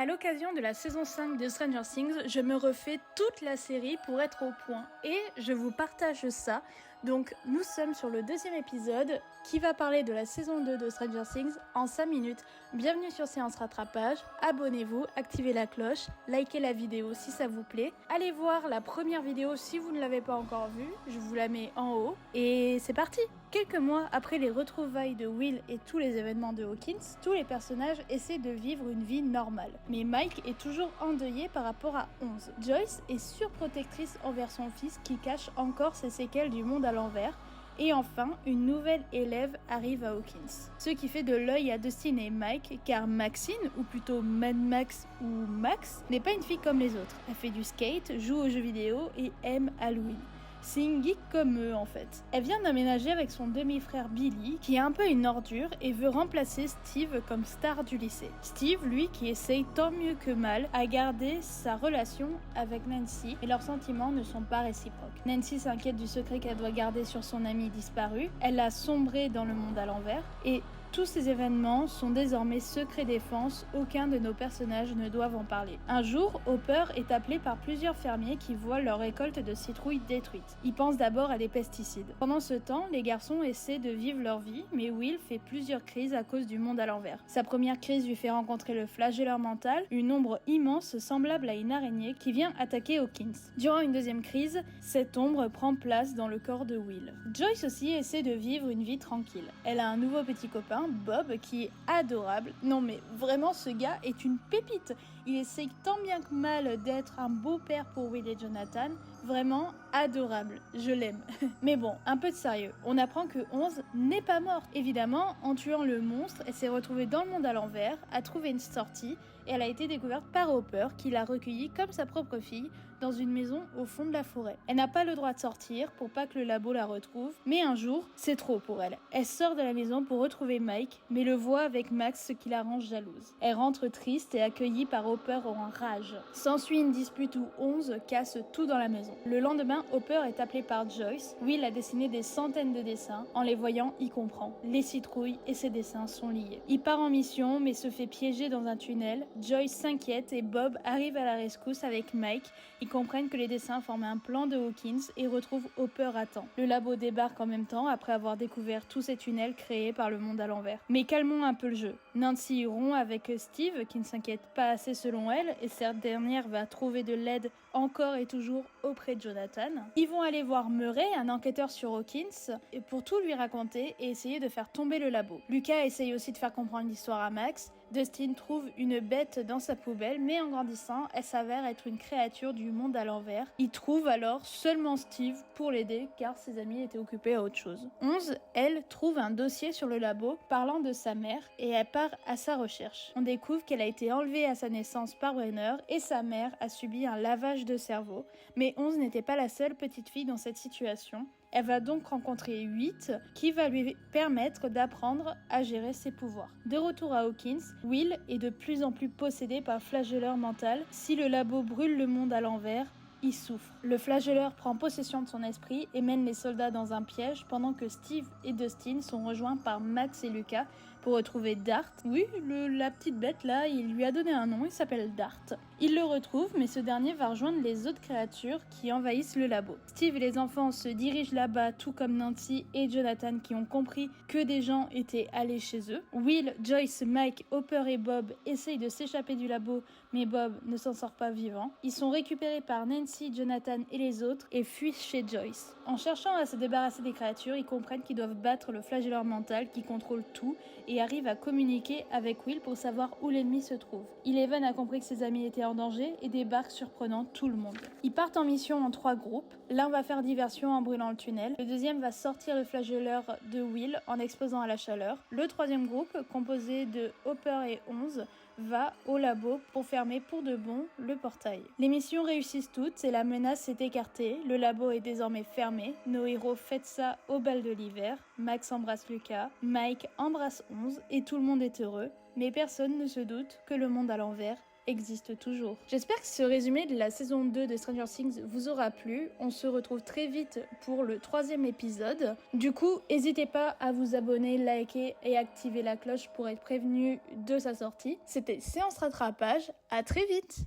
À l'occasion de la saison 5 de Stranger Things, je me refais toute la série pour être au point et je vous partage ça. Donc nous sommes sur le deuxième épisode qui va parler de la saison 2 de Stranger Things en 5 minutes. Bienvenue sur Séance Rattrapage, abonnez-vous, activez la cloche, likez la vidéo si ça vous plaît. Allez voir la première vidéo si vous ne l'avez pas encore vue, je vous la mets en haut et c'est parti. Quelques mois après les retrouvailles de Will et tous les événements de Hawkins, tous les personnages essaient de vivre une vie normale. Mais Mike est toujours endeuillé par rapport à 11. Joyce est surprotectrice envers son fils qui cache encore ses séquelles du monde à l'envers. Et enfin, une nouvelle élève arrive à Hawkins. Ce qui fait de l'œil à Dustin et Mike, car Maxine, ou plutôt Mad Max ou Max, n'est pas une fille comme les autres. Elle fait du skate, joue aux jeux vidéo et aime Halloween. C'est une geek comme eux en fait. Elle vient d'aménager avec son demi-frère Billy, qui est un peu une ordure et veut remplacer Steve comme star du lycée. Steve, lui, qui essaye tant mieux que mal à garder sa relation avec Nancy, mais leurs sentiments ne sont pas réciproques. Nancy s'inquiète du secret qu'elle doit garder sur son ami disparu, elle a sombré dans le monde à l'envers, et tous ces événements sont désormais secret défense, aucun de nos personnages ne doivent en parler. Un jour, Hopper est appelé par plusieurs fermiers qui voient leur récolte de citrouilles détruite. Ils pensent d'abord à des pesticides. Pendant ce temps, les garçons essaient de vivre leur vie, mais Will fait plusieurs crises à cause du monde à l'envers. Sa première crise lui fait rencontrer le flagelleur mental, une ombre immense semblable à une araignée qui vient attaquer Hawkins. Durant une deuxième crise, cette ombre prend place dans le corps de Will. Joyce aussi essaie de vivre une vie tranquille. Elle a un nouveau petit copain, Bob, qui est adorable. Non mais vraiment, ce gars est une pépite. Il essaye tant bien que mal d'être un beau père pour Will et Jonathan. Vraiment adorable, je l'aime. Mais bon, un peu de sérieux. On apprend que 11 n'est pas morte. Évidemment, en tuant le monstre, elle s'est retrouvée dans le monde à l'envers, a trouvé une sortie et elle a été découverte par Hopper qui l'a recueillie comme sa propre fille dans une maison au fond de la forêt. Elle n'a pas le droit de sortir pour pas que le labo la retrouve, mais un jour, c'est trop pour elle. Elle sort de la maison pour retrouver Mike, mais le voit avec Max, ce qui la rend jalouse. Elle rentre triste et accueillie par Hopper en rage. S'ensuit une dispute où 11 casse tout dans la maison. Le lendemain, Hopper est appelé par Joyce. Will a dessiné des centaines de dessins. En les voyant, il comprend. Les citrouilles et ses dessins sont liés. Il part en mission, mais se fait piéger dans un tunnel. Joyce s'inquiète et Bob arrive à la rescousse avec Mike. Ils comprennent que les dessins forment un plan de Hawkins et retrouvent Hopper à temps. Le labo débarque en même temps après avoir découvert tous ces tunnels créés par le monde à l'envers. Mais calmons un peu le jeu. Nancy rompt avec Steve, qui ne s'inquiète pas assez selon elle, et cette dernière va trouver de l'aide encore et toujours auprès de Jonathan. Ils vont aller voir Murray, un enquêteur sur Hawkins, et pour tout lui raconter et essayer de faire tomber le labo. Lucas essaye aussi de faire comprendre l'histoire à Max. Dustin trouve une bête dans sa poubelle, mais en grandissant, elle s'avère être une créature du monde à l'envers. Il trouve alors seulement Steve pour l'aider, car ses amis étaient occupés à autre chose. 11, elle, trouve un dossier sur le labo parlant de sa mère, et elle part à sa recherche. On découvre qu'elle a été enlevée à sa naissance par Brenner, et sa mère a subi un lavage de cerveau. Mais 11 n'était pas la seule petite fille dans cette situation. Elle va donc rencontrer 8 qui va lui permettre d'apprendre à gérer ses pouvoirs. De retour à Hawkins, Will est de plus en plus possédé par flagelleur mental. Si le labo brûle le monde à l'envers, il souffre. Le flagelleur prend possession de son esprit et mène les soldats dans un piège pendant que Steve et Dustin sont rejoints par Max et Lucas pour retrouver Dart. Oui, la petite bête là, il lui a donné un nom, il s'appelle Dart. Il le retrouve, mais ce dernier va rejoindre les autres créatures qui envahissent le labo. Steve et les enfants se dirigent là-bas, tout comme Nancy et Jonathan qui ont compris que des gens étaient allés chez eux. Will, Joyce, Mike, Hopper et Bob essayent de s'échapper du labo, mais Bob ne s'en sort pas vivant. Ils sont récupérés par Nancy, Jonathan et les autres et fuient chez Joyce. En cherchant à se débarrasser des créatures, ils comprennent qu'ils doivent battre le flagelleur mental qui contrôle tout et arrive à communiquer avec Will pour savoir où l'ennemi se trouve. Eleven a compris que ses amis étaient en danger et débarque surprenant tout le monde. Ils partent en mission en 3 groupes. L'un va faire diversion en brûlant le tunnel. Le deuxième va sortir le flagelleur de Will en exposant à la chaleur. Le troisième groupe, composé de Hopper et 11, va au labo pour fermer pour de bon le portail. Les missions réussissent toutes et la menace s'est écartée. Le labo est désormais fermé. Nos héros fêtent ça au bal de l'hiver. Max embrasse Lucas, Mike embrasse 11 et tout le monde est heureux. Mais personne ne se doute que le monde à l'envers existe toujours. J'espère que ce résumé de la saison 2 de Stranger Things vous aura plu. On se retrouve très vite pour le 3e épisode. Du coup, n'hésitez pas à vous abonner, liker et activer la cloche pour être prévenu de sa sortie. C'était Séance Rattrapage, à très vite!